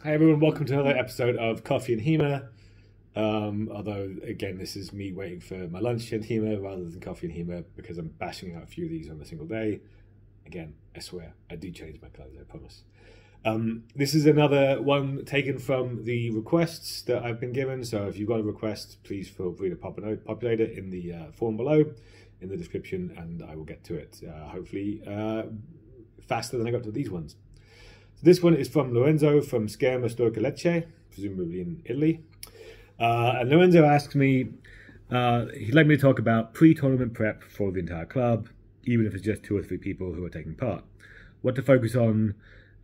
Hi everyone, welcome to another episode of Coffee HEMA. Although, again, this is me waiting for my lunch in HEMA rather than Coffee HEMA because I'm bashing out a few of these on a single day. Again, I swear, I do change my clothes, I promise. This is another one taken from the requests that I've been given, so if you've got a request, please feel free to populate it in the form below, in the description, and I will get to it, hopefully faster than I got to these ones. So this one is from Lorenzo from Scherma Storica Lecce, presumably in Italy. And Lorenzo asks me, he'd like me to talk about pre-tournament prep for the entire club, even if it's just 2 or 3 people who are taking part. What to focus on,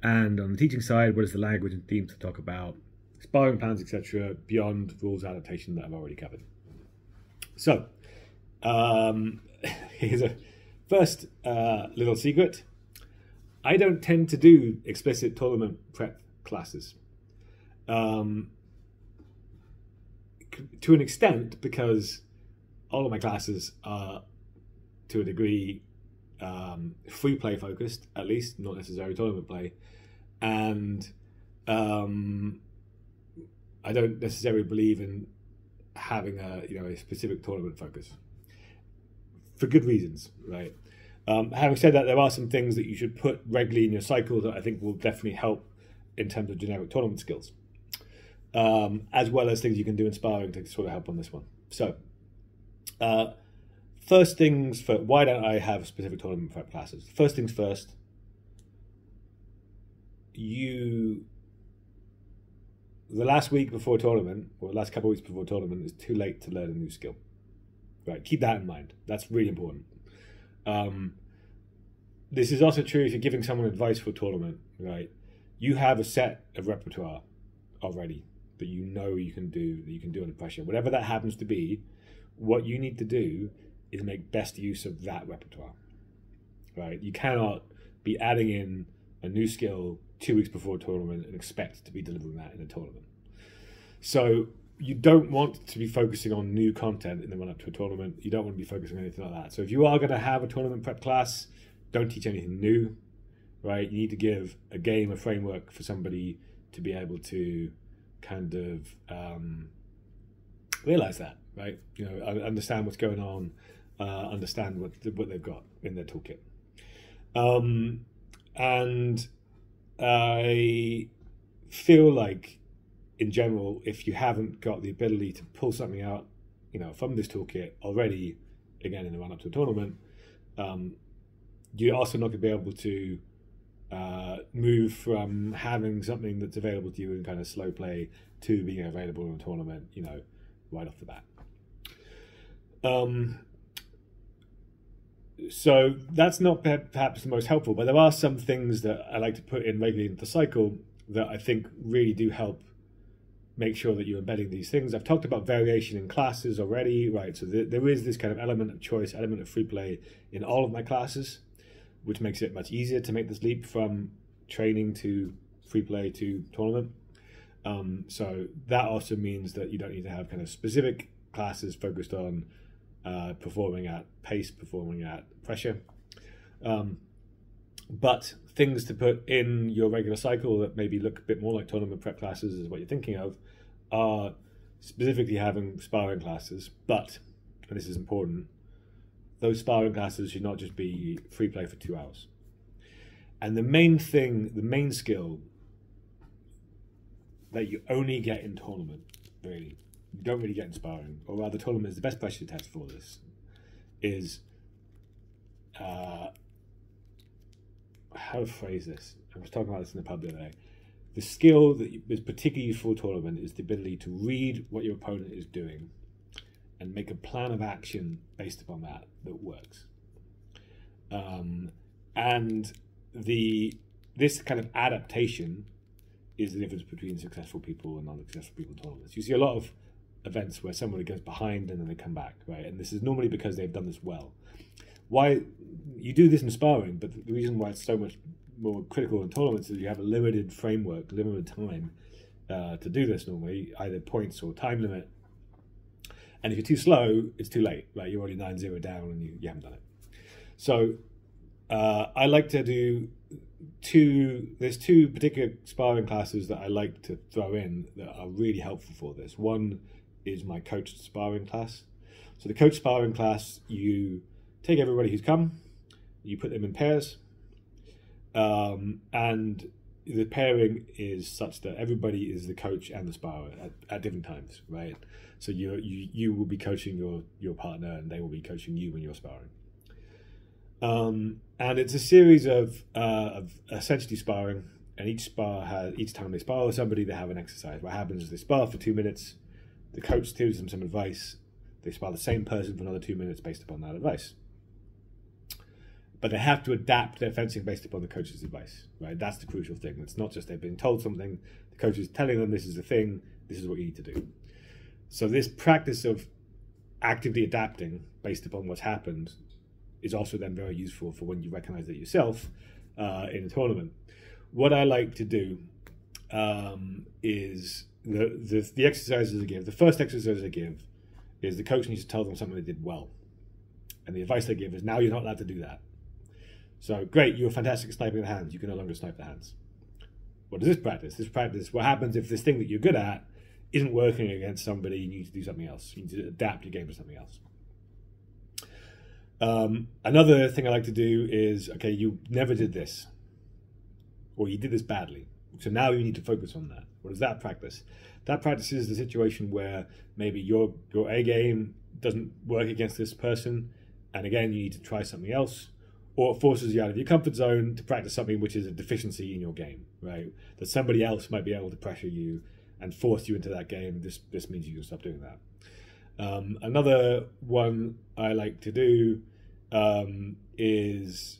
and on the teaching side, what is the language and themes to talk about, sparring plans, etc., beyond rules adaptation that I've already covered. So, here's a first little secret. I don't tend to do explicit tournament prep classes. To an extent, because all of my classes are, to a degree, free play focused, at least, not necessarily tournament play. And I don't necessarily believe in having a specific tournament focus for good reasons, right? Having said that, there are some things that you should put regularly in your cycle that I think will definitely help in terms of generic tournament skills, as well as things you can do in sparring to sort of help on this one. So, first things first, why don't I have specific tournament prep classes? First things first, the last week before tournament, or the last couple of weeks before tournament, is too late to learn a new skill. Right, keep that in mind. That's really important. This is also true if you're giving someone advice for a tournament, right? You have a set of repertoire already that you know you can do, under pressure. Whatever that happens to be, what you need to do is make best use of that repertoire, right? You cannot be adding in a new skill 2 weeks before a tournament and expect to be delivering that in a tournament. So you don't want to be focusing on new content in the run-up to a tournament. You don't want to be focusing on anything like that. So if you are going to have a tournament prep class, don't teach anything new, right? You need to give a game, a framework for somebody to be able to kind of realize that, right? Understand what's going on, understand what they've got in their toolkit. And I feel like, in general, if you haven't got the ability to pull something out, from this toolkit already, again, in the run-up to a tournament, you're also not going to be able to move from having something that's available to you in kind of slow play to being available in a tournament, right off the bat. So that's not perhaps the most helpful, but there are some things that I like to put in regularly into the cycle that I think really do help make sure that you're embedding these things. I've talked about variation in classes already, right? So there is this kind of element of choice, element of free play in all of my classes, which makes it much easier to make this leap from training to free play to tournament. So that also means that you don't need to have kind of specific classes focused on performing at pace, performing at pressure. But things to put in your regular cycle that maybe look a bit more like tournament prep classes is what you're thinking of, are specifically having sparring classes. But, and this is important, those sparring classes should not just be free play for 2 hours. And the main skill that you only get in tournament, really, you don't really get in sparring, or rather tournament is the best pressure test for this, is how to phrase this. I was talking about this in the pub the other day. The skill that is particularly useful for a tournament is the ability to read what your opponent is doing and make a plan of action based upon that works. And this kind of adaptation is the difference between successful people and non-successful people in tournaments. You see a lot of events where somebody goes behind and then they come back, right? And this is normally because they've done this well. Why you do this in sparring, but the reason why it's so much more critical in tournaments is you have a limited framework, limited time to do this normally, either points or time limit. And if you're too slow, it's too late, right? You're already 9-0 down and you haven't done it. So I like to do there's two particular sparring classes that I like to throw in that are really helpful for this. One is my coached sparring class. So the coached sparring class, you take everybody who's come, you put them in pairs, and the pairing is such that everybody is the coach and the sparrer at different times, right? So you will be coaching your partner, and they will be coaching you when you're sparring. And it's a series of essentially sparring, and each time they spar with somebody, they have an exercise. What happens is they spar for 2 minutes, the coach gives them some advice, they spar the same person for another 2 minutes based upon that advice. But they have to adapt their fencing based upon the coach's advice, right? That's the crucial thing. It's not just they've been told something, the coach is telling them this is the thing, this is what you need to do. So this practice of actively adapting based upon what's happened is also then very useful for when you recognize it yourself in a tournament. What I like to do is the exercises I give. The first exercise I give is the coach needs to tell them something they did well. And the advice they give is, now you're not allowed to do that. So, great, you were fantastic at sniping the hands. You can no longer snipe the hands. What is this practice? This practice, what happens if this thing that you're good at isn't working against somebody, you need to do something else. You need to adapt your game to something else. Another thing I like to do is, okay, you never did this, or you did this badly. So now you need to focus on that. What is that practice? That practice is the situation where maybe your A game doesn't work against this person, and again, you need to try something else, or it forces you out of your comfort zone to practice something which is a deficiency in your game, right? That somebody else might be able to pressure you and force you into that game. This means you can stop doing that. Another one I like to do is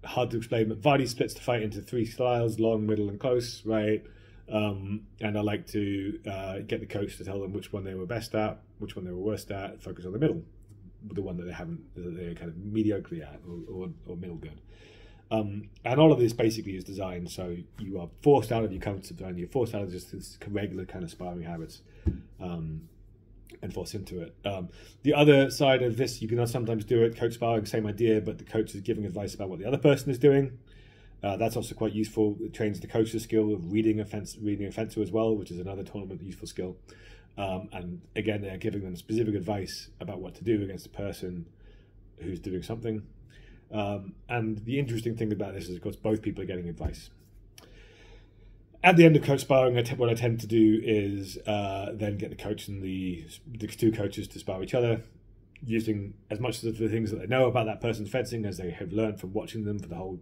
hard to explain, but Vardy splits the fight into 3 styles: long, middle, and close, right? And I like to get the coach to tell them which one they were best at, which one they were worst at, focus on the middle, the one that they're kind of mediocrely at, or middle good. And all of this basically is designed so you are forced out of your comfort zone, you're forced out of just this regular kind of sparring habits, and forced into it. The other side of this, you can sometimes do it, coach sparring, same idea, but the coach is giving advice about what the other person is doing. That's also quite useful. It trains the coach's skill of reading a fencer as well, which is another tournament useful skill. And again, they're giving them specific advice about what to do against a person who's doing something. And the interesting thing about this is, of course, both people are getting advice. At the end of coach sparring, what I tend to do is then get the coach and the 2 coaches to spar each other, using as much of the things that they know about that person's fencing as they have learned from watching them for the whole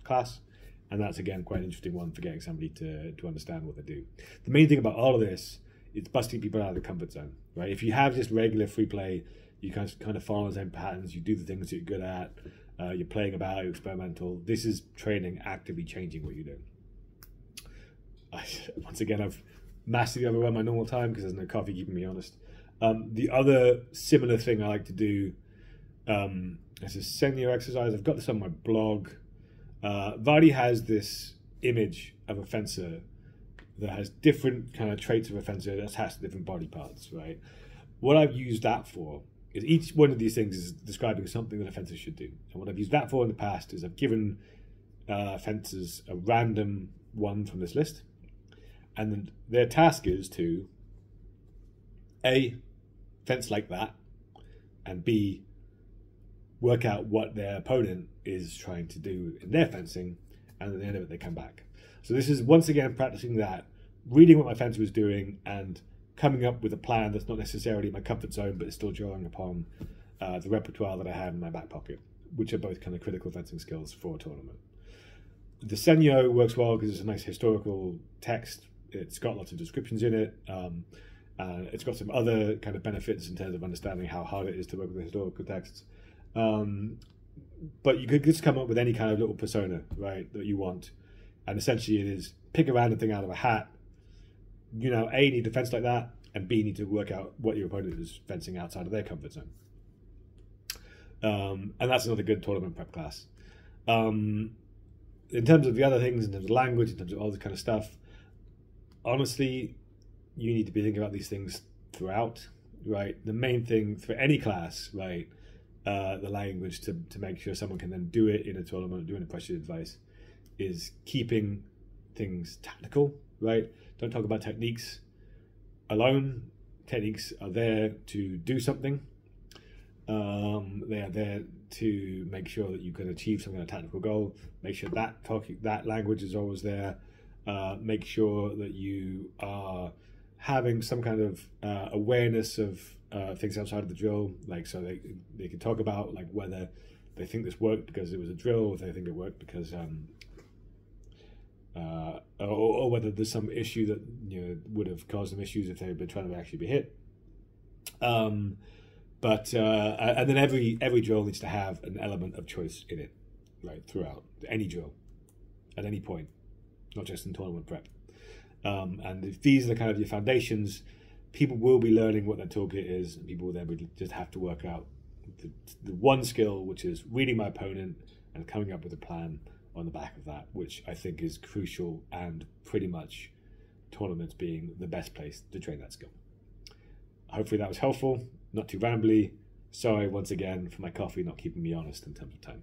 class. And that's, again, quite an interesting one for getting somebody to understand what they do. The main thing about all of this is busting people out of the comfort zone, right? If you have just regular free play, you kind of follow the same patterns, you do the things that you're good at, you're playing about, you're experimental. This is training actively changing what you do. Once again, I've massively overrun my normal time because there's no coffee keeping me honest. The other similar thing I like to do is a senior exercise. I've got this on my blog. Vardy has this image of a fencer that has different kind of traits of a fencer that has different body parts, right? What I've used that for is each one of these things is describing something that a fencer should do. And what I've used that for in the past is I've given fencers a random one from this list. And then their task is to A, fence like that, and B, work out what their opponent is trying to do in their fencing, and at the end of it they come back. So this is once again practicing that, reading what my fencer was doing and coming up with a plan that's not necessarily my comfort zone, but is still drawing upon the repertoire that I have in my back pocket, which are both kind of critical fencing skills for a tournament. The Senyo works well because it's a nice historical text. It's got lots of descriptions in it. It's got some other kind of benefits in terms of understanding how hard it is to work with historical texts. But you could just come up with any kind of little persona, right, that you want. And essentially it is pick a random thing out of a hat. You know, A, need to fence like that, and B, need to work out what your opponent is fencing outside of their comfort zone. And that's another good tournament prep class. In terms of the other things, in terms of language, in terms of all this kind of stuff, honestly, you need to be thinking about these things throughout, right? The main thing for any class, right, the language to make sure someone can then do it in a tournament, doing a pressure advice, is keeping things tactical, right? Don't talk about techniques alone. Techniques are there to do something. They are there to make sure that you can achieve some kind of tactical goal. Make sure that language is always there. Make sure that you are having some kind of awareness of things outside of the drill, like so they can talk about like whether they think this worked because it was a drill, or they think it worked because or whether there's some issue that would have caused them issues if they had been trying to actually be hit. And then every drill needs to have an element of choice in it, right, throughout any drill, at any point, not just in tournament prep. And if these are kind of your foundations, people will be learning what their toolkit is, and people will then just have to work out the one skill, which is reading my opponent and coming up with a plan on the back of that, which I think is crucial, and pretty much tournaments being the best place to train that skill. Hopefully that was helpful, not too rambly. Sorry once again for my coffee not keeping me honest in terms of time.